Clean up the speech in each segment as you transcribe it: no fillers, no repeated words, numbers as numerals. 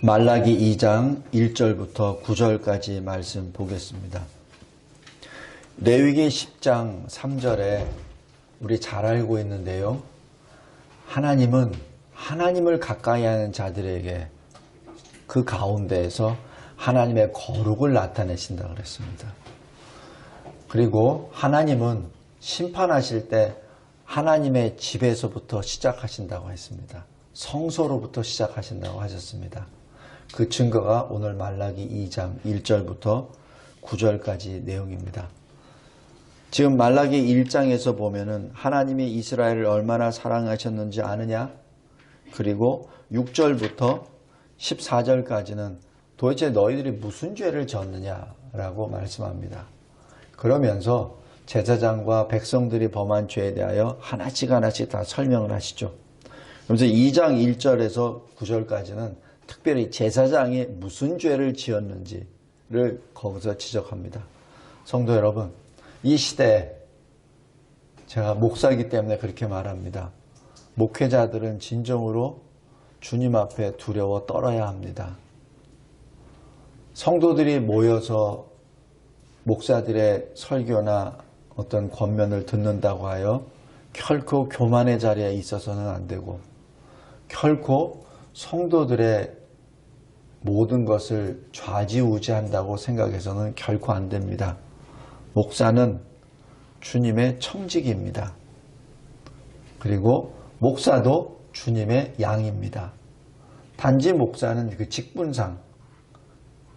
말라기 2장 1절부터 9절까지 말씀 보겠습니다. 레위기 10장 3절에 우리 잘 알고 있는데요. 하나님은 하나님을 가까이 하는 자들에게 그 가운데에서 하나님의 거룩을 나타내신다고 그랬습니다. 그리고 하나님은 심판하실 때 하나님의 집에서부터 시작하신다고 했습니다. 성소로부터 시작하신다고 하셨습니다. 그 증거가 오늘 말라기 2장 1절부터 9절까지 내용입니다. 지금 말라기 1장에서 보면은 하나님이 이스라엘을 얼마나 사랑하셨는지 아느냐? 그리고 6절부터 14절까지는 도대체 너희들이 무슨 죄를 졌느냐라고 말씀합니다. 그러면서 제사장과 백성들이 범한 죄에 대하여 하나씩 다 설명을 하시죠. 그래서 2장 1절에서 9절까지는 특별히 제사장이 무슨 죄를 지었는지를 거기서 지적합니다. 성도 여러분, 이 시대에 제가 목사이기 때문에 그렇게 말합니다. 목회자들은 진정으로 주님 앞에 두려워 떨어야 합니다. 성도들이 모여서 목사들의 설교나 어떤 권면을 듣는다고 하여 결코 교만의 자리에 있어서는 안 되고, 결코 성도들의 모든 것을 좌지우지한다고 생각해서는 결코 안 됩니다. 목사는 주님의 청직입니다. 그리고 목사도 주님의 양입니다. 단지 목사는 그 직분상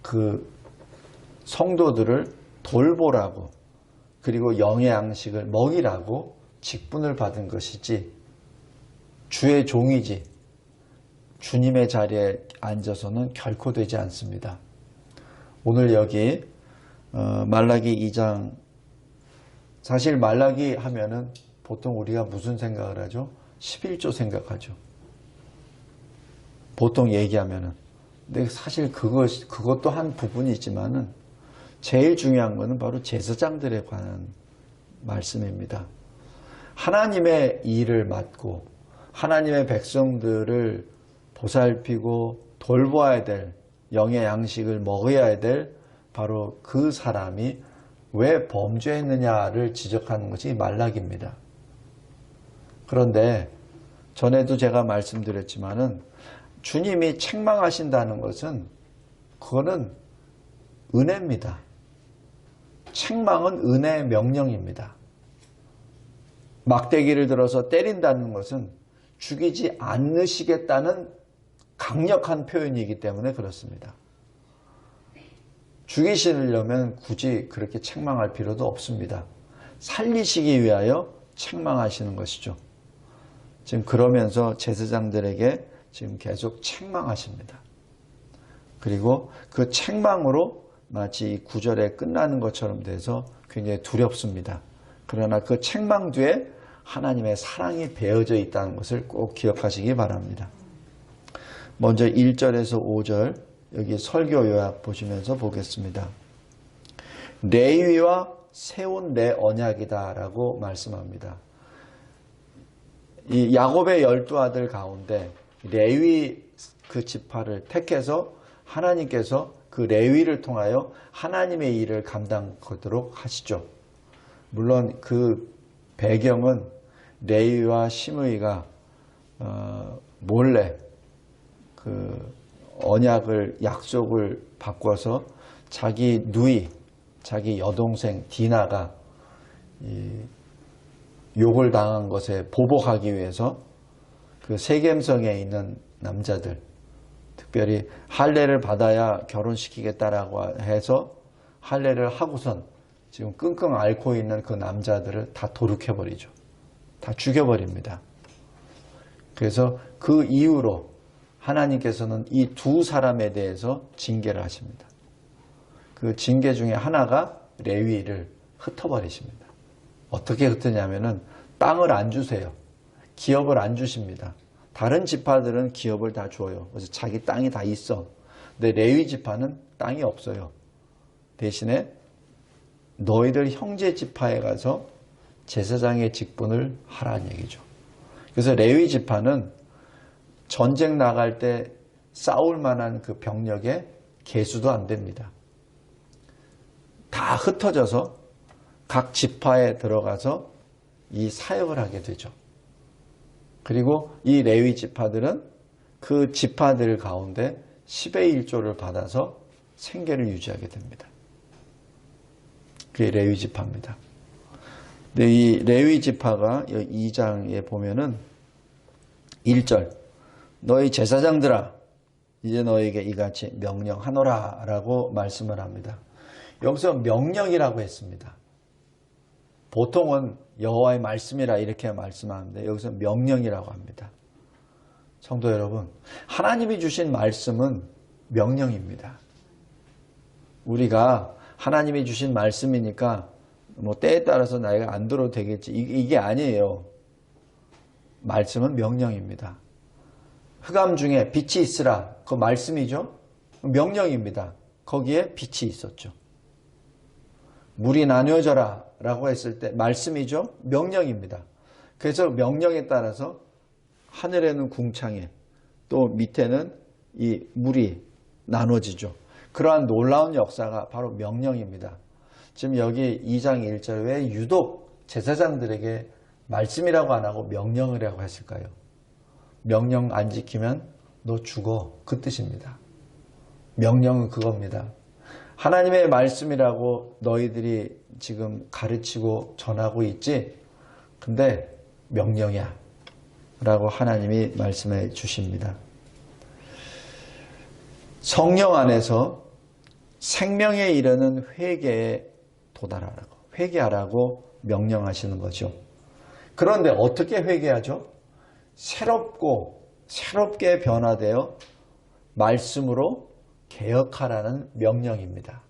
그 성도들을 돌보라고, 그리고 영의 양식을 먹이라고 직분을 받은 것이지 주의 종이지 주님의 자리에 앉아서는 결코 되지 않습니다. 오늘 여기 말라기 2장, 사실 말라기 하면은 보통 우리가 무슨 생각을 하죠? 11조 생각하죠. 보통 얘기하면은. 근데 사실 그것도 한 부분이지만은 제일 중요한 것은 바로 제사장들에 관한 말씀입니다. 하나님의 일을 맡고 하나님의 백성들을 보살피고 돌보아야 될, 영의 양식을 먹어야 될 바로 그 사람이 왜 범죄했느냐를 지적하는 것이 말라기입니다. 그런데 전에도 제가 말씀드렸지만은 주님이 책망하신다는 것은 그거는 은혜입니다. 책망은 은혜의 명령입니다. 막대기를 들어서 때린다는 것은 죽이지 않으시겠다는 강력한 표현이기 때문에 그렇습니다. 죽이시려면 굳이 그렇게 책망할 필요도 없습니다. 살리시기 위하여 책망하시는 것이죠. 지금 그러면서 제사장들에게 지금 계속 책망하십니다. 그리고 그 책망으로 마치 이 9절에 끝나는 것처럼 돼서 굉장히 두렵습니다. 그러나 그 책망 뒤에 하나님의 사랑이 배어져 있다는 것을 꼭 기억하시기 바랍니다. 먼저 1절에서 5절 여기 설교 요약 보시면서 보겠습니다. 레위와 세운 내 언약이다 라고 말씀합니다. 이 야곱의 12아들 가운데 레위 그 지파를 택해서 하나님께서 그 레위를 통하여 하나님의 일을 감당하도록 하시죠. 물론 그 배경은 레위와 시므이가 몰래 그 언약을, 약속을 바꿔서 자기 누이, 자기 여동생 디나가 욕을 당한 것에 보복하기 위해서 그 세겜성에 있는 남자들, 특별히 할례를 받아야 결혼시키겠다라고 해서 할례를 하고선 지금 끙끙 앓고 있는 그 남자들을 다 도륙해버리죠. 다 죽여버립니다. 그래서 그 이후로 하나님께서는 이 두 사람에 대해서 징계를 하십니다. 그 징계 중에 하나가 레위를 흩어버리십니다. 어떻게 흩으냐면은 땅을 안 주세요. 기업을 안 주십니다. 다른 지파들은 기업을 다 줘요. 그래서 자기 땅이 다 있어. 근데 레위 지파는 땅이 없어요. 대신에 너희들 형제 지파에 가서 제사장의 직분을 하라는 얘기죠. 그래서 레위 지파는 전쟁 나갈 때 싸울 만한 그 병력의 개수도 안 됩니다. 다 흩어져서 각 지파에 들어가서 이 사역을 하게 되죠. 그리고 이 레위 지파들은 그 지파들 가운데 10의 1조를 받아서 생계를 유지하게 됩니다. 그게 레위 지파입니다. 근데 이 레위 지파가 2장에 보면은 1절 너희 제사장들아 이제 너에게 이같이 명령하노라 라고 말씀을 합니다. 여기서 명령이라고 했습니다. 보통은 여호와의 말씀이라 이렇게 말씀하는데 여기서 명령이라고 합니다. 성도 여러분, 하나님이 주신 말씀은 명령입니다. 우리가 하나님이 주신 말씀이니까 뭐 때에 따라서 나이가 안 들어도 되겠지 이게 아니에요. 말씀은 명령입니다. 흑암 중에 빛이 있으라 그 말씀이죠. 명령입니다. 거기에 빛이 있었죠. 물이 나뉘어져라 라고 했을 때 말씀이죠. 명령입니다. 그래서 명령에 따라서 하늘에는 궁창에 또 밑에는 이 물이 나눠지죠. 그러한 놀라운 역사가 바로 명령입니다. 지금 여기 2장 1절 왜 유독 제사장들에게 말씀이라고 안 하고 명령이라고 했을까요? 명령 안 지키면 너 죽어 그 뜻입니다. 명령은 그겁니다. 하나님의 말씀이라고 너희들이 지금 가르치고 전하고 있지 근데 명령이야 라고 하나님이 말씀해 주십니다. 성령 안에서 생명에 이르는 회개에 도달하라고 회개하라고 명령하시는 거죠. 그런데 어떻게 회개하죠? 새롭게 변화되어 말씀으로 개혁하라는 명령입니다.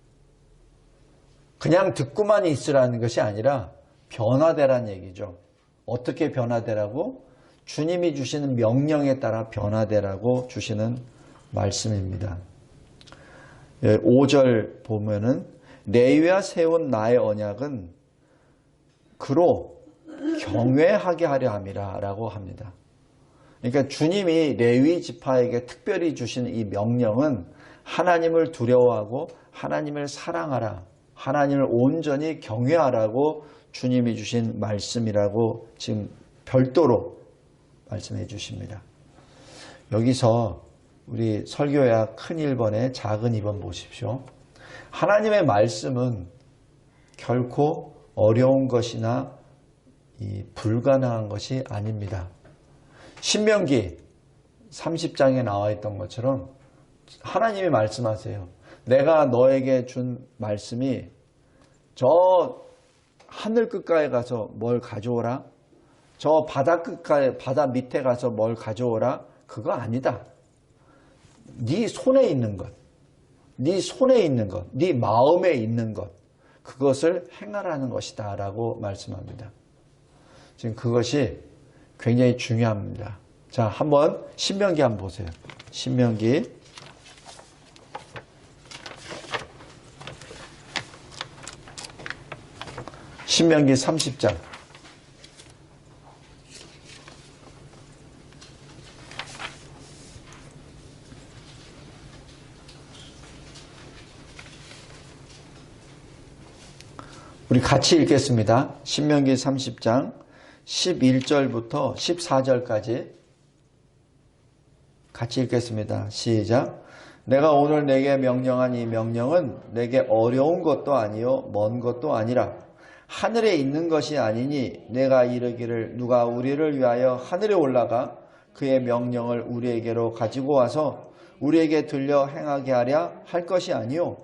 그냥 듣고만 있으라는 것이 아니라 변화되라는 얘기죠. 어떻게 변화되라고? 주님이 주시는 명령에 따라 변화되라고 주시는 말씀입니다. 5절 보면은 레위와 세운 나의 언약은 그로 경외하게 하려 함이라 라고 합니다. 그러니까 주님이 레위 지파에게 특별히 주신 이 명령은 하나님을 두려워하고 하나님을 사랑하라, 하나님을 온전히 경외하라고 주님이 주신 말씀이라고 지금 별도로 말씀해 주십니다. 여기서 우리 설교야 큰 1번에 작은 2번 보십시오. 하나님의 말씀은 결코 어려운 것이나 불가능한 것이 아닙니다. 신명기 30장에 나와 있던 것처럼 하나님이 말씀하세요. 내가 너에게 준 말씀이 저 하늘 끝가에 가서 뭘 가져오라. 저 바다 끝가에 바다 밑에 가서 뭘 가져오라. 그거 아니다. 네 손에 있는 것, 네 손에 있는 것, 네 마음에 있는 것, 그것을 행하라는 것이다 라고 말씀합니다. 지금 그것이 굉장히 중요합니다. 자, 한번 신명기 한번 보세요. 신명기 30장 우리 같이 읽겠습니다. 신명기 30장 11절부터 14절까지 같이 읽겠습니다. 시작. 내가 오늘 내게 명령한 이 명령은 내게 어려운 것도 아니요 먼 것도 아니라 하늘에 있는 것이 아니니 내가 이르기를 누가 우리를 위하여 하늘에 올라가 그의 명령을 우리에게로 가지고 와서 우리에게 들려 행하게 하랴 할 것이 아니요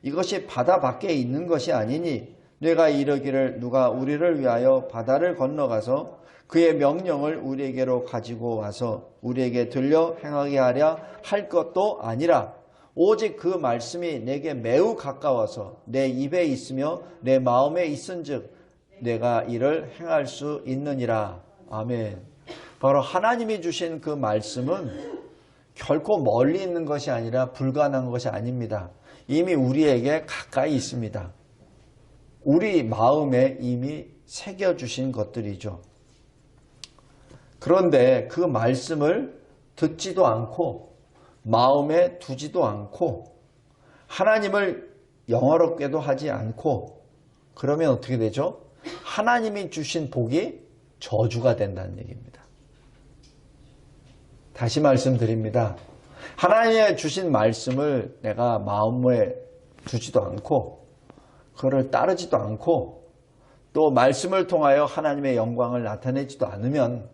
이것이 바다 밖에 있는 것이 아니니 내가 이르기를 누가 우리를 위하여 바다를 건너가서 그의 명령을 우리에게로 가지고 와서 우리에게 들려 행하게 하랴 할 것도 아니라 오직 그 말씀이 내게 매우 가까워서 내 입에 있으며 내 마음에 있은즉 내가 이를 행할 수 있느니라. 아멘. 바로 하나님이 주신 그 말씀은 결코 멀리 있는 것이 아니라 불가능한 것이 아닙니다. 이미 우리에게 가까이 있습니다. 우리 마음에 이미 새겨주신 것들이죠. 그런데 그 말씀을 듣지도 않고 마음에 두지도 않고 하나님을 영화롭게도 하지 않고 그러면 어떻게 되죠? 하나님이 주신 복이 저주가 된다는 얘기입니다. 다시 말씀드립니다. 하나님이 주신 말씀을 내가 마음에 두지도 않고 그거를 따르지도 않고 또 말씀을 통하여 하나님의 영광을 나타내지도 않으면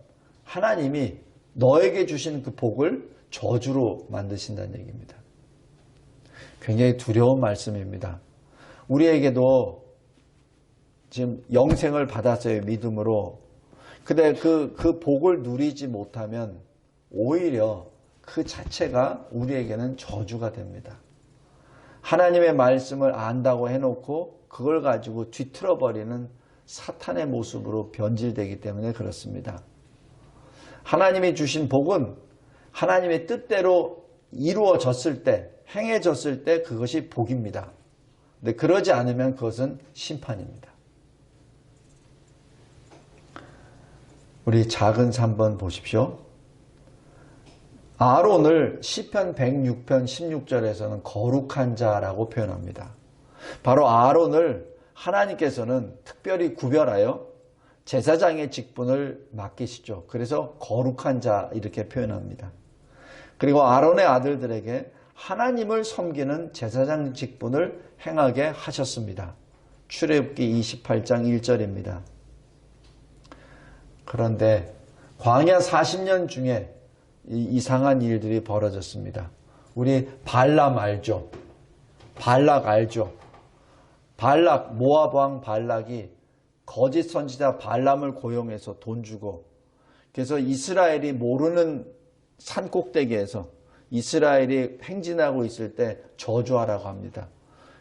하나님이 너에게 주신 그 복을 저주로 만드신다는 얘기입니다. 굉장히 두려운 말씀입니다. 우리에게도 지금 영생을 받았어요. 믿음으로. 근데 그 복을 누리지 못하면 오히려 그 자체가 우리에게는 저주가 됩니다. 하나님의 말씀을 안다고 해놓고 그걸 가지고 뒤틀어버리는 사탄의 모습으로 변질되기 때문에 그렇습니다. 하나님이 주신 복은 하나님의 뜻대로 이루어졌을 때, 행해졌을 때 그것이 복입니다. 근데 그러지 않으면 그것은 심판입니다. 우리 작은 3번 보십시오. 아론을 시편 106편 16절에서는 거룩한 자라고 표현합니다. 바로 아론을 하나님께서는 특별히 구별하여 제사장의 직분을 맡기시죠. 그래서 거룩한 자 이렇게 표현합니다. 그리고 아론의 아들들에게 하나님을 섬기는 제사장 직분을 행하게 하셨습니다. 출애굽기 28장 1절입니다. 그런데 광야 40년 중에 이상한 일들이 벌어졌습니다. 우리 발람 알죠? 발락 알죠? 발락, 모압 왕 발락이 거짓 선지자 발람을 고용해서 돈 주고 그래서 이스라엘이 모르는 산 꼭대기에서 이스라엘이 행진하고 있을 때 저주하라고 합니다.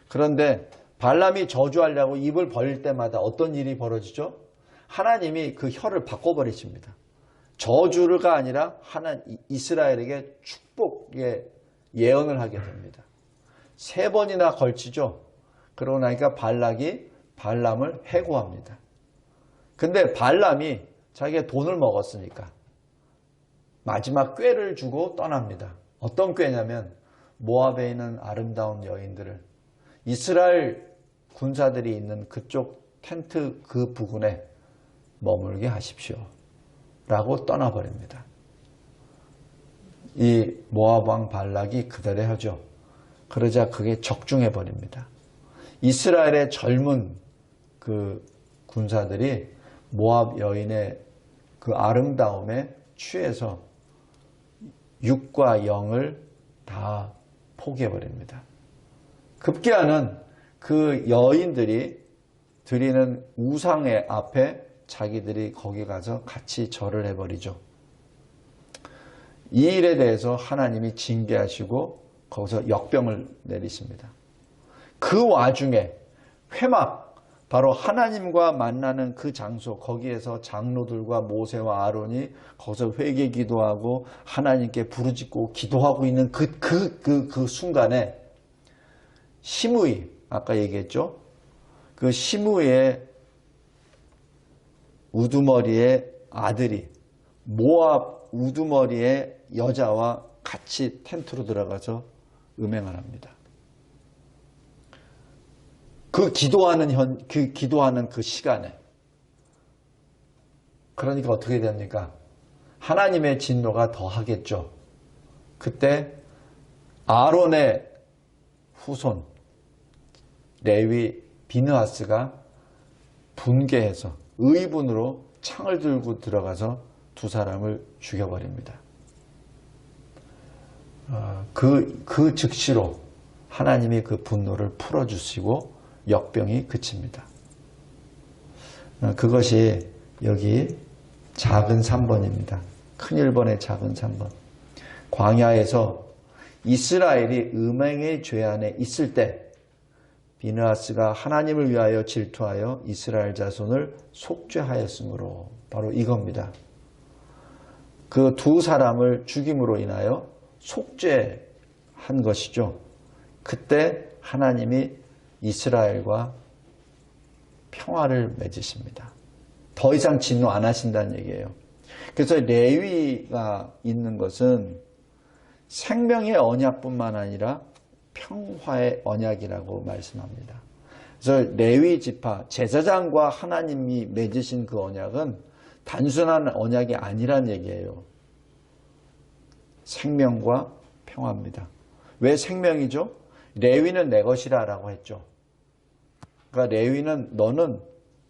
그런데 발람이 저주하려고 입을 벌릴 때마다 어떤 일이 벌어지죠? 하나님이 그 혀를 바꿔버리십니다. 저주가 아니라 이스라엘에게 축복의 예언을 하게 됩니다. 3번이나 걸치죠. 그러고 나니까 발락이 발람을 해고합니다. 근데 발람이 자기가 돈을 먹었으니까 마지막 꾀를 주고 떠납니다. 어떤 꾀냐면 모압에 있는 아름다운 여인들을 이스라엘 군사들이 있는 그쪽 텐트 그 부근에 머물게 하십시오. 라고 떠나버립니다. 이 모압 왕 발락이 그대로 하죠. 그러자 그게 적중해 버립니다. 이스라엘의 젊은 그 군사들이 모압 여인의 그 아름다움에 취해서 육과 영을 다 포기해 버립니다. 급기야는 그 여인들이 드리는 우상의 앞에 자기들이 거기 가서 같이 절을 해버리죠. 이 일에 대해서 하나님이 징계하시고 거기서 역병을 내리십니다. 그 와중에 회막, 바로 하나님과 만나는 그 장소, 거기에서 장로들과 모세와 아론이 거기서 회개 기도하고 하나님께 부르짖고 기도하고 있는 그 순간에 시므이, 아까 얘기했죠? 그 시므이의 우두머리의 아들이 모압 우두머리의 여자와 같이 텐트로 들어가서 음행을 합니다. 기도하는 그 시간에. 그러니까 어떻게 됩니까? 하나님의 진노가 더하겠죠. 그때 아론의 후손 레위 비느하스가 분개해서 의분으로 창을 들고 들어가서 두 사람을 죽여버립니다. 그 즉시로 하나님이 그 분노를 풀어주시고 역병이 그칩니다. 그것이 여기 작은 3번입니다. 큰 1번의 작은 3번. 광야에서 이스라엘이 음행의 죄 안에 있을 때 비느하스가 하나님을 위하여 질투하여 이스라엘 자손을 속죄하였으므로 바로 이겁니다. 그 두 사람을 죽임으로 인하여 속죄한 것이죠. 그때 하나님이 이스라엘과 평화를 맺으십니다. 더 이상 진노 안 하신다는 얘기예요. 그래서 레위가 있는 것은 생명의 언약뿐만 아니라 평화의 언약이라고 말씀합니다. 그래서 레위 지파, 제사장과 하나님이 맺으신 그 언약은 단순한 언약이 아니란 얘기예요. 생명과 평화입니다. 왜 생명이죠? 레위는 내 것이라 라고 했죠. 그러니까 레위는 너는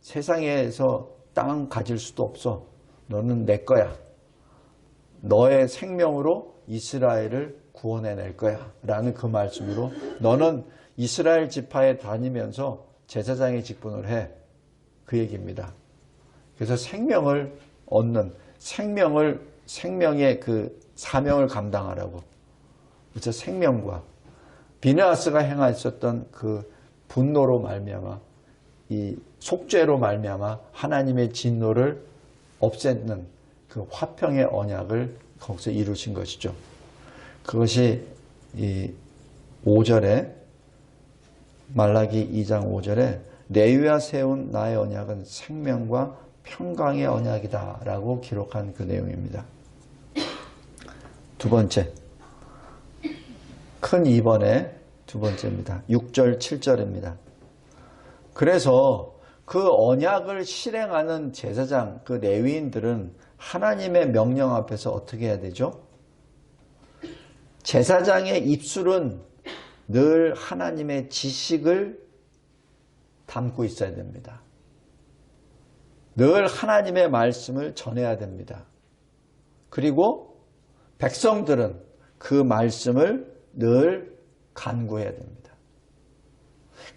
세상에서 땅 가질 수도 없어. 너는 내 거야. 너의 생명으로 이스라엘을 구원해낼 거야 라는 그 말씀으로 너는 이스라엘 지파에 다니면서 제사장의 직분을 해. 그 얘기입니다. 그래서 생명을 얻는 생명의 그 사명을 감당하라고. 그래서 생명과 비느하스가 행하였었던 그 분노로 말미암아 이 속죄로 말미암아 하나님의 진노를 없애는 그 화평의 언약을 거기서 이루신 것이죠. 그것이 이 5절에 말라기 2장 5절에 레위와 세운 나의 언약은 생명과 평강의 언약이다 라고 기록한 그 내용입니다. 두 번째, 큰 2번의 두 번째입니다. 6절 7절입니다. 그래서 그 언약을 실행하는 제사장, 그 레위인들은 하나님의 명령 앞에서 어떻게 해야 되죠? 제사장의 입술은 늘 하나님의 지식을 담고 있어야 됩니다. 늘 하나님의 말씀을 전해야 됩니다. 그리고 백성들은 그 말씀을 늘 간구해야 됩니다.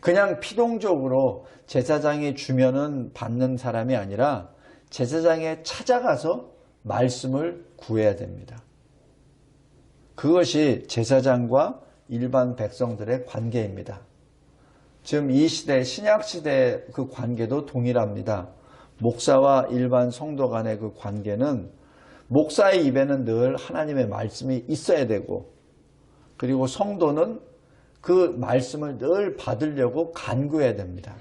그냥 피동적으로 제사장이 주면은 받는 사람이 아니라 제사장에 찾아가서 말씀을 구해야 됩니다. 그것이 제사장과 일반 백성들의 관계입니다. 지금 이 시대, 신약시대의 그 관계도 동일합니다. 목사와 일반 성도 간의 그 관계는 목사의 입에는 늘 하나님의 말씀이 있어야 되고, 그리고 성도는 그 말씀을 늘 받으려고 간구해야 됩니다.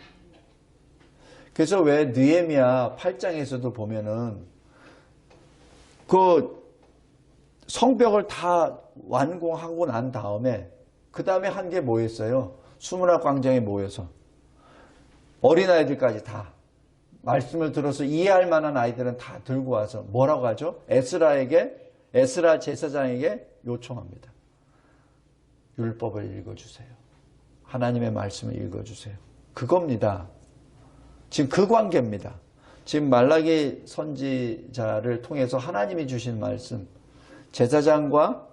그래서 왜 느헤미야 8장에서도 보면은 그 성벽을 다 완공하고 난 다음에 그 다음에 한 게 뭐였어요? 수문학 광장에 모여서 어린아이들까지 다 말씀을 들어서 이해할 만한 아이들은 다 들고 와서 뭐라고 하죠? 에스라 제사장에게 요청합니다. 율법을 읽어주세요. 하나님의 말씀을 읽어주세요. 그겁니다. 지금 그 관계입니다. 지금 말라기 선지자를 통해서 하나님이 주신 말씀, 제사장과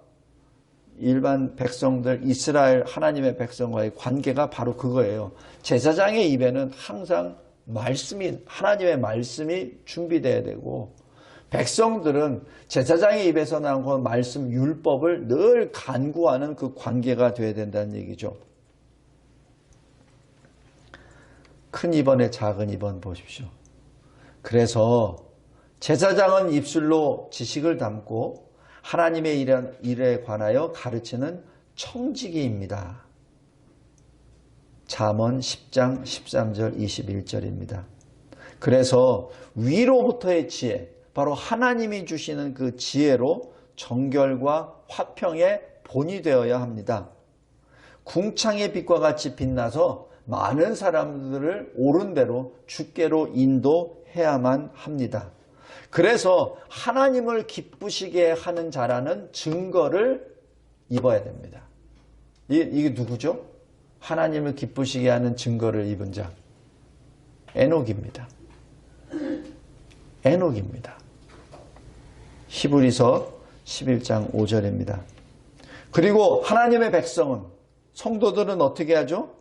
일반 백성들, 이스라엘 하나님의 백성과의 관계가 바로 그거예요. 제사장의 입에는 항상 하나님의 말씀이 준비되어야 되고, 백성들은 제사장의 입에서 나온 그 말씀, 율법을 늘 간구하는 그 관계가 되어야 된다는 얘기죠. 큰 2번에 작은 2번 보십시오. 그래서 제사장은 입술로 지식을 담고 하나님의 일에 관하여 가르치는 청지기입니다. 잠언 10장 13절 21절입니다. 그래서 위로부터의 지혜, 바로 하나님이 주시는 그 지혜로 정결과 화평의 본이 되어야 합니다. 궁창의 빛과 같이 빛나서 많은 사람들을 옳은 대로 주께로 인도해야만 합니다. 그래서 하나님을 기쁘시게 하는 자라는 증거를 입어야 됩니다. 이게 누구죠? 하나님을 기쁘시게 하는 증거를 입은 자. 에녹입니다. 에녹입니다. 히브리서 11장 5절입니다. 그리고 하나님의 백성은, 성도들은 어떻게 하죠?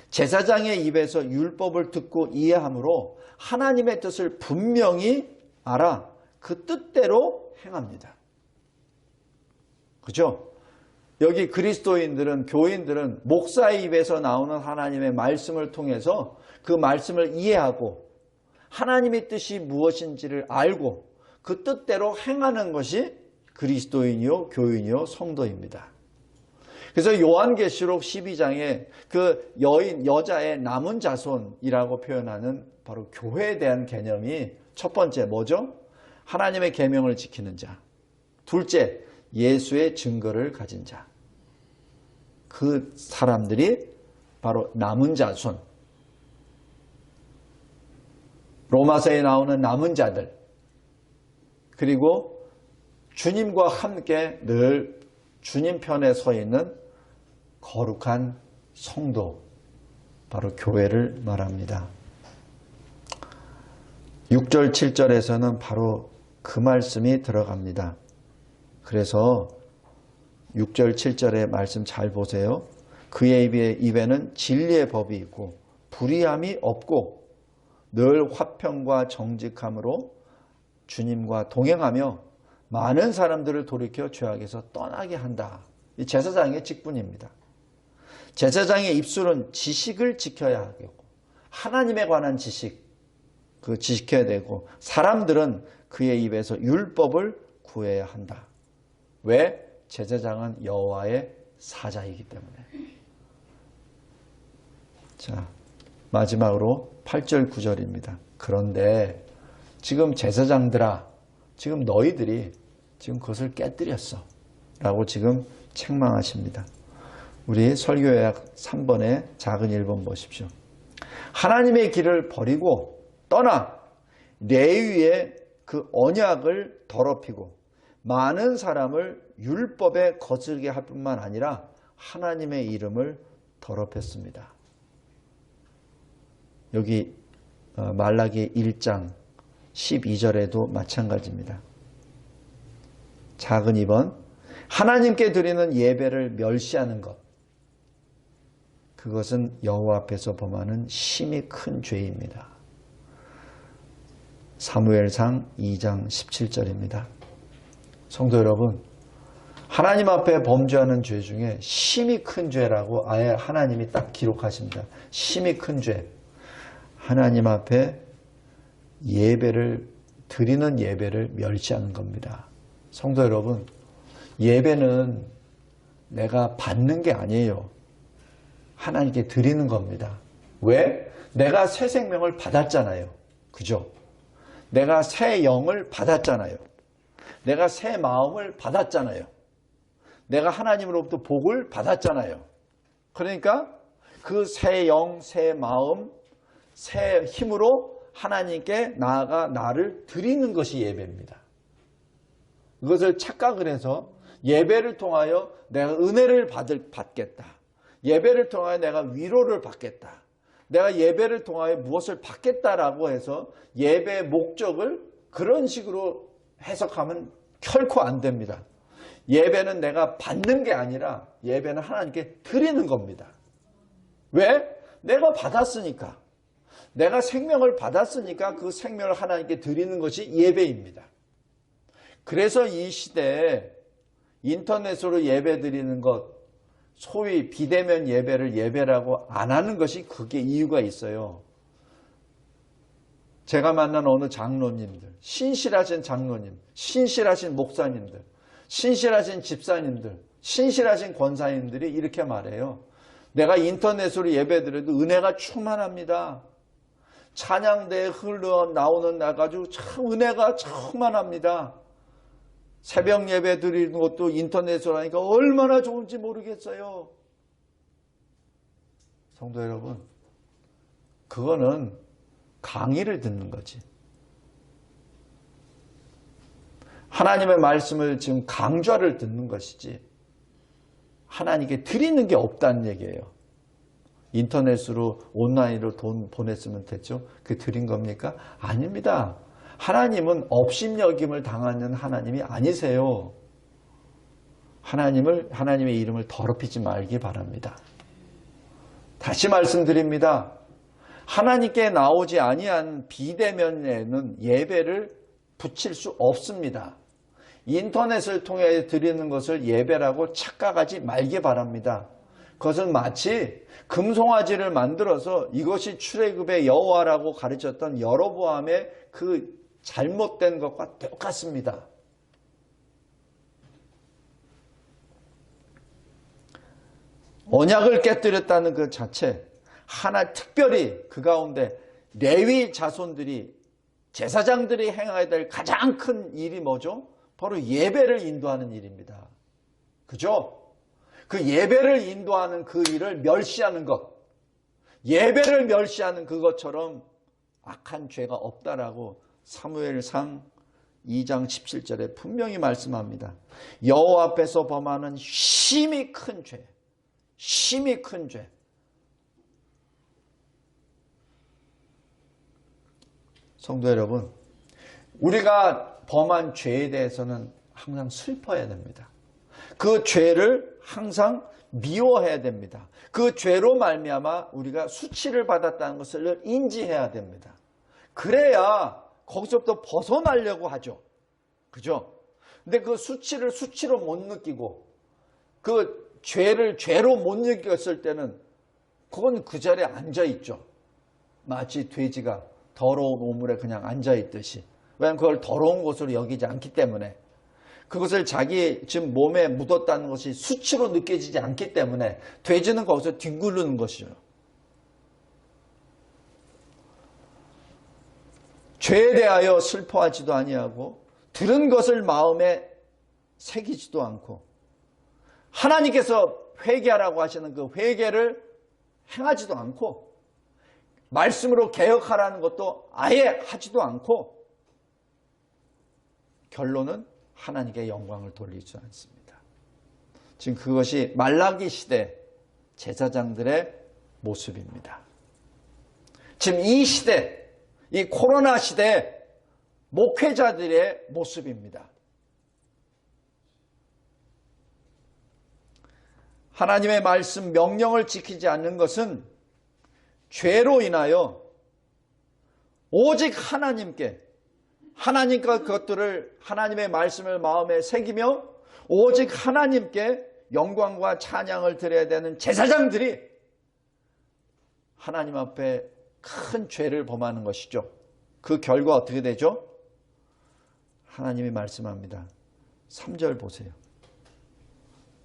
제사장의 입에서 율법을 듣고 이해함으로 하나님의 뜻을 분명히 알아 그 뜻대로 행합니다. 그죠? 여기 그리스도인들은, 교인들은 목사의 입에서 나오는 하나님의 말씀을 통해서 그 말씀을 이해하고 하나님의 뜻이 무엇인지를 알고 그 뜻대로 행하는 것이 그리스도인이요, 교인이요, 성도입니다. 그래서 요한계시록 12장에 그 여자의 남은 자손이라고 표현하는 바로 교회에 대한 개념이 첫 번째 뭐죠? 하나님의 계명을 지키는 자. 둘째, 예수의 증거를 가진 자. 그 사람들이 바로 남은 자손. 로마서에 나오는 남은 자들. 그리고 주님과 함께 늘 주님 편에 서 있는 거룩한 성도. 바로 교회를 말합니다. 6절, 7절에서는 바로 그 말씀이 들어갑니다. 그래서 6절, 7절의 말씀 잘 보세요. 그의 입에는 진리의 법이 있고 불의함이 없고 늘 화평과 정직함으로 주님과 동행하며 많은 사람들을 돌이켜 죄악에서 떠나게 한다. 이 제사장의 직분입니다. 제사장의 입술은 지식을 지켜야 하고 하나님에 관한 지식 그 지켜야 되고 사람들은 그의 입에서 율법을 구해야 한다. 왜? 제사장은 여호와의 사자이기 때문에. 자, 마지막으로 8절 9절입니다. 그런데 지금 제사장들아, 지금 너희들이 지금 그것을 깨뜨렸어 라고 지금 책망하십니다. 우리 설교요약 3번의 작은 1번 보십시오. 하나님의 길을 버리고 떠나 레위의 그 언약을 더럽히고 많은 사람을 율법에 거스르게 할 뿐만 아니라 하나님의 이름을 더럽혔습니다. 여기 말라기 1장 12절에도 마찬가지입니다. 작은 2번 하나님께 드리는 예배를 멸시하는 것. 그것은 여호와 앞에서 범하는 심히 큰 죄입니다. 사무엘상 2장 17절입니다. 성도 여러분, 하나님 앞에 범죄하는 죄 중에 심히 큰 죄라고 아예 하나님이 딱 기록하십니다. 심히 큰 죄. 하나님 앞에 드리는 예배를 멸시하는 겁니다. 성도 여러분, 예배는 내가 받는 게 아니에요. 하나님께 드리는 겁니다. 왜? 내가 새 생명을 받았잖아요. 그죠? 내가 새 영을 받았잖아요. 내가 새 마음을 받았잖아요. 내가 하나님으로부터 복을 받았잖아요. 그러니까 그 새 영, 새 마음, 새 힘으로 하나님께 나아가 나를 드리는 것이 예배입니다. 그것을 착각을 해서 예배를 통하여 내가 은혜를 받겠다. 예배를 통하여 내가 위로를 받겠다. 내가 예배를 통하여 무엇을 받겠다라고 해서 예배의 목적을 그런 식으로 해석하면 결코 안 됩니다. 예배는 내가 받는 게 아니라 예배는 하나님께 드리는 겁니다. 왜? 내가 받았으니까. 내가 생명을 받았으니까 그 생명을 하나님께 드리는 것이 예배입니다. 그래서 이 시대에 인터넷으로 예배 드리는 것, 소위 비대면 예배를 예배라고 안 하는 것이 그게 이유가 있어요. 제가 만난 어느 장로님들, 신실하신 장로님, 신실하신 목사님들, 신실하신 집사님들, 신실하신 권사님들이 이렇게 말해요. 내가 인터넷으로 예배드려도 은혜가 충만합니다. 찬양대에 흘러나오는 날 가지고 참 은혜가 충만합니다. 새벽 예배 드리는 것도 인터넷으로 하니까 얼마나 좋은지 모르겠어요. 성도 여러분, 그거는 강의를 듣는 거지. 하나님의 말씀을 지금 강좌를 듣는 것이지 하나님께 드리는 게 없다는 얘기예요. 인터넷으로 온라인으로 돈 보냈으면 됐죠. 그게 드린 겁니까? 아닙니다. 하나님은 업신여김을 당하는 하나님이 아니세요. 하나님의 이름을 더럽히지 말기 바랍니다. 다시 말씀드립니다. 하나님께 나오지 아니한 비대면에는 예배를 붙일 수 없습니다. 인터넷을 통해 드리는 것을 예배라고 착각하지 말기 바랍니다. 그것은 마치 금송아지를 만들어서 이것이 출애굽의 여호와라고 가르쳤던 여로보암의 그 잘못된 것과 똑같습니다. 언약을 깨뜨렸다는 그 자체, 특별히 그 가운데 레위 자손들이 제사장들이 행해야 될 가장 큰 일이 뭐죠? 바로 예배를 인도하는 일입니다. 그죠? 그 예배를 인도하는 그 일을 멸시하는 것, 예배를 멸시하는 그것처럼 악한 죄가 없다라고 사무엘상 2장 17절에 분명히 말씀합니다. 여호와 앞에서 범하는 심히 큰 죄, 심히 큰 죄. 성도 여러분, 우리가 범한 죄에 대해서는 항상 슬퍼해야 됩니다. 그 죄를 항상 미워해야 됩니다. 그 죄로 말미암아 우리가 수치를 받았다는 것을 인지해야 됩니다. 그래야 거기서부터 벗어나려고 하죠. 그죠? 근데 그 수치를 수치로 못 느끼고 그 죄를 죄로 못 느꼈을 때는 그건 그 자리에 앉아있죠. 마치 돼지가 더러운 오물에 그냥 앉아있듯이. 왜냐하면 그걸 더러운 것으로 여기지 않기 때문에, 그것을 자기 지금 몸에 묻었다는 것이 수치로 느껴지지 않기 때문에 돼지는 거기서 뒹구르는 것이죠. 죄에 대하여 슬퍼하지도 아니하고 들은 것을 마음에 새기지도 않고 하나님께서 회개하라고 하시는 그 회개를 행하지도 않고 말씀으로 개혁하라는 것도 아예 하지도 않고 결론은 하나님께 영광을 돌리지 않습니다. 지금 그것이 말라기 시대 제사장들의 모습입니다. 지금 이 시대, 이 코로나 시대 목회자들의 모습입니다. 하나님의 말씀 명령을 지키지 않는 것은 죄로 인하여 오직 하나님께, 하나님과 그것들을, 하나님의 말씀을 마음에 새기며 오직 하나님께 영광과 찬양을 드려야 되는 제사장들이 하나님 앞에 큰 죄를 범하는 것이죠. 그 결과 어떻게 되죠? 하나님이 말씀합니다. 3절 보세요.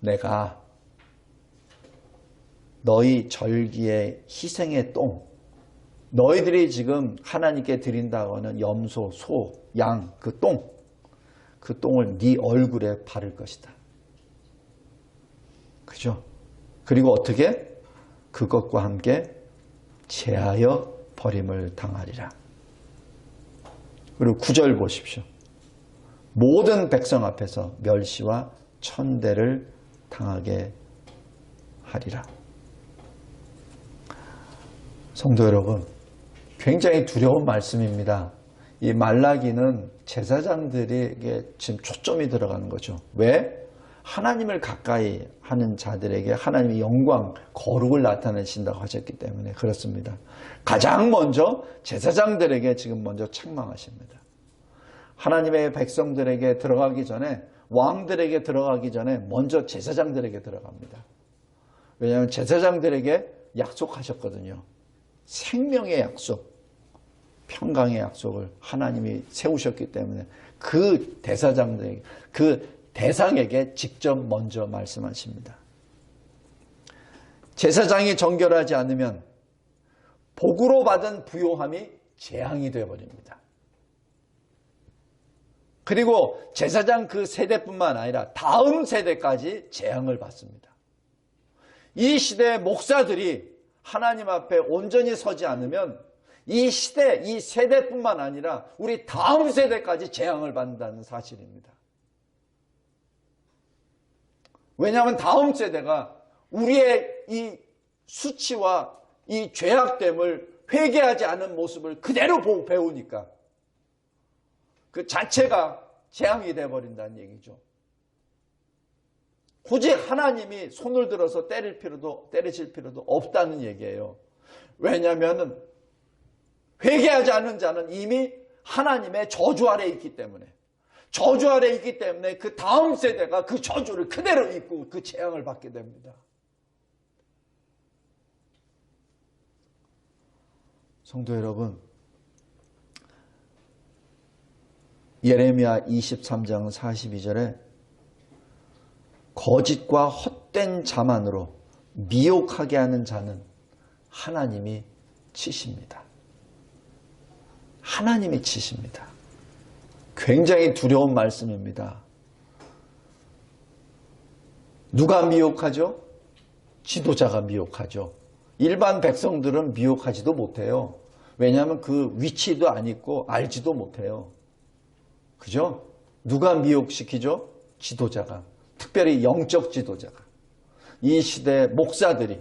내가 너희 절기의 희생의 똥, 너희들이 지금 하나님께 드린다고 하는 염소, 소, 양, 그 똥을 네 얼굴에 바를 것이다. 그죠? 그리고 어떻게? 그것과 함께 제하여 버림을 당하리라. 그리고 9절 보십시오. 모든 백성 앞에서 멸시와 천대를 당하게 하리라. 성도 여러분, 굉장히 두려운 말씀입니다. 이 말라기는 제사장들에게 지금 초점이 들어가는 거죠. 왜? 하나님을 가까이 하는 자들에게 하나님의 영광, 거룩을 나타내신다고 하셨기 때문에 그렇습니다. 가장 먼저 제사장들에게 지금 먼저 책망하십니다. 하나님의 백성들에게 들어가기 전에, 왕들에게 들어가기 전에 먼저 제사장들에게 들어갑니다. 왜냐하면 제사장들에게 약속하셨거든요. 생명의 약속, 평강의 약속을 하나님이 세우셨기 때문에 그 대사장들에게, 그 대상에게 직접 먼저 말씀하십니다. 제사장이 정결하지 않으면 복으로 받은 부요함이 재앙이 되어버립니다. 그리고 제사장 그 세대뿐만 아니라 다음 세대까지 재앙을 받습니다. 이 시대의 목사들이 하나님 앞에 온전히 서지 않으면 이 시대, 이 세대뿐만 아니라 우리 다음 세대까지 재앙을 받는다는 사실입니다. 왜냐하면 다음 세대가 우리의 이 수치와 이 죄악됨을 회개하지 않은 모습을 그대로 보고 배우니까 그 자체가 재앙이 되어버린다는 얘기죠. 굳이 하나님이 손을 들어서 때리실 필요도 없다는 얘기예요. 왜냐하면 회개하지 않은 자는 이미 하나님의 저주 아래 있기 때문에, 저주 아래 있기 때문에 그 다음 세대가 그 저주를 그대로 입고 그 재앙을 받게 됩니다. 성도 여러분, 예레미야 23장 42절에 거짓과 헛된 자만으로 미혹하게 하는 자는 하나님이 치십니다. 하나님이 치십니다. 굉장히 두려운 말씀입니다. 누가 미혹하죠? 지도자가 미혹하죠. 일반 백성들은 미혹하지도 못해요. 왜냐하면 그 위치도 안 있고 알지도 못해요. 그죠? 누가 미혹시키죠? 지도자가. 특별히 영적 지도자가. 이 시대 목사들이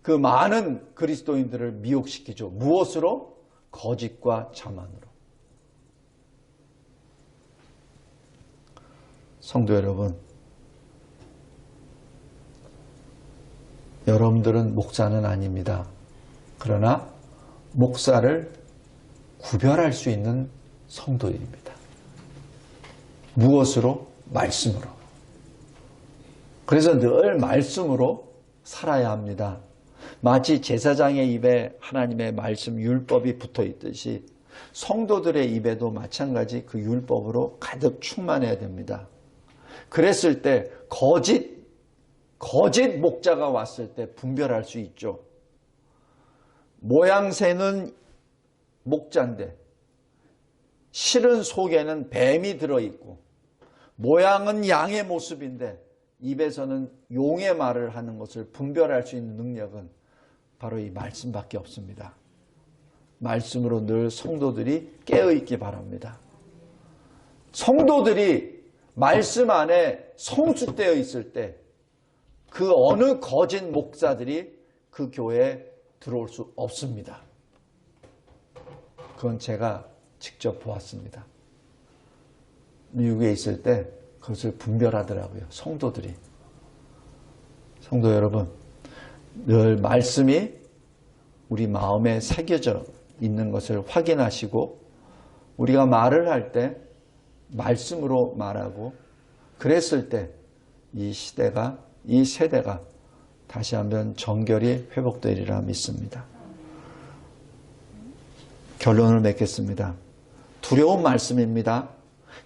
그 많은 그리스도인들을 미혹시키죠. 무엇으로? 거짓과 자만으로. 성도 여러분, 여러분들은 목사는 아닙니다. 그러나 목사를 구별할 수 있는 성도입니다. 무엇으로? 말씀으로. 그래서 늘 말씀으로 살아야 합니다. 마치 제사장의 입에 하나님의 말씀 율법이 붙어 있듯이 성도들의 입에도 마찬가지 그 율법으로 가득 충만해야 됩니다. 그랬을 때 거짓 목자가 왔을 때 분별할 수 있죠. 모양새는 목자인데 실은 속에는 뱀이 들어있고 모양은 양의 모습인데 입에서는 용의 말을 하는 것을 분별할 수 있는 능력은 바로 이 말씀밖에 없습니다. 말씀으로 늘 성도들이 깨어있기 바랍니다. 성도들이 말씀 안에 성숙되어 있을 때 그 어느 거짓 목사들이 그 교회에 들어올 수 없습니다. 그건 제가 직접 보았습니다. 미국에 있을 때 그것을 분별하더라고요. 성도들이. 성도 여러분, 늘 말씀이 우리 마음에 새겨져 있는 것을 확인하시고 우리가 말을 할 때 말씀으로 말하고 그랬을 때 이 시대가 이 세대가 다시 한번 정결이 회복되리라 믿습니다. 결론을 맺겠습니다. 두려운 말씀입니다.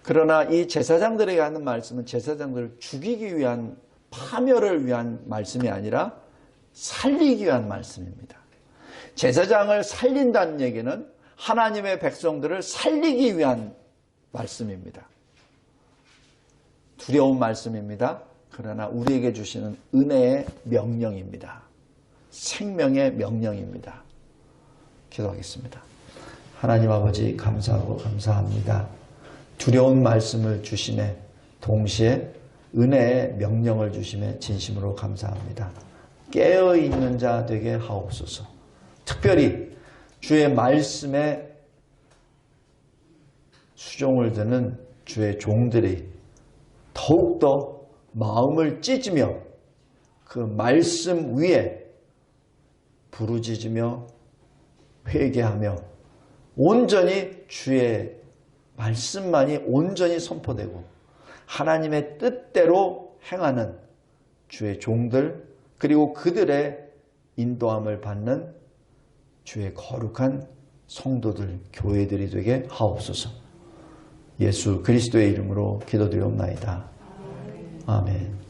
그러나 이 제사장들에게 하는 말씀은 제사장들을 죽이기 위한 파멸을 위한 말씀이 아니라 살리기 위한 말씀입니다. 제사장을 살린다는 얘기는 하나님의 백성들을 살리기 위한 말씀입니다. 두려운 말씀입니다. 그러나 우리에게 주시는 은혜의 명령입니다. 생명의 명령입니다. 기도하겠습니다. 하나님 아버지 감사하고 감사합니다. 두려운 말씀을 주심에 동시에 은혜의 명령을 주심에 진심으로 감사합니다. 깨어있는 자 되게 하옵소서. 특별히 주의 말씀에 수종을 드는 주의 종들이 더욱더 마음을 찢으며 그 말씀 위에 부르짖으며 회개하며 온전히 주의 말씀만이 온전히 선포되고 하나님의 뜻대로 행하는 주의 종들 그리고 그들의 인도함을 받는 주의 거룩한 성도들, 교회들이 되게 하옵소서. 예수 그리스도의 이름으로 기도드리옵나이다. 아멘.